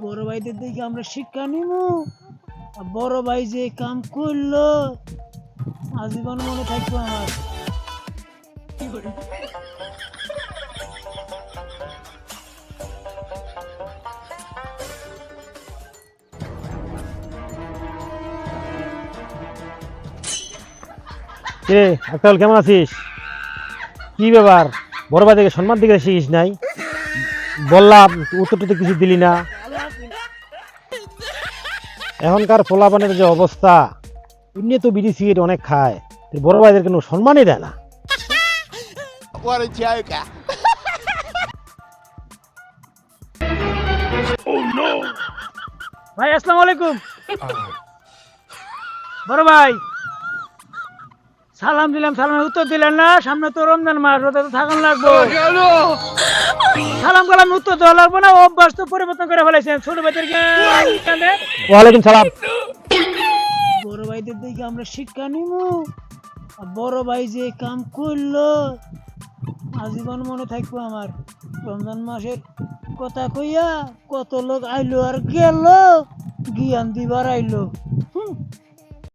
বড় ভাইদের দেখে আমরা শিক্ষা নিব। বড় ভাই যে কাম করলো আজীবন মনে থাকবো আমার। কে আজকাল কেমন আছিস? কি ব্যাপার, বড় ভাই থেকে সম্মান দিকে শিখিস নাই? বললাম উত্তরটা তো কিছু দিলি না। এখনকার পোলাপানের যে অবস্থা, এমনি তো বিড়ি সিগারেট অনেক খায়, তোর বড় ভাইদের কোনো সম্মানই দেয় না। What a joker. ভাই আসসালামু আলাইকুম। বড় ভাই সালাম দিলাম, সালামের উত্তর দিলেন না। সামনে তো রমজান মাস, ওটা তো থাকুন লাগবো। সালাম কালাম উত্তর দেওয়া লাগবো না, অভ্যাস তো পরিবর্তন করে ফেলেছেন ছোট ভাইদের। ওয়ালাইকুম সালাম। বড় ভাইদের দেখে আমরা শিক্ষা নিব। বড় ভাই যে কাম করলো আজীবন মনে থাকবো আমার। রমজান মাসের কথা কইয়া কত লোক আইলো আর গেল, জ্ঞান দিবার আইলো।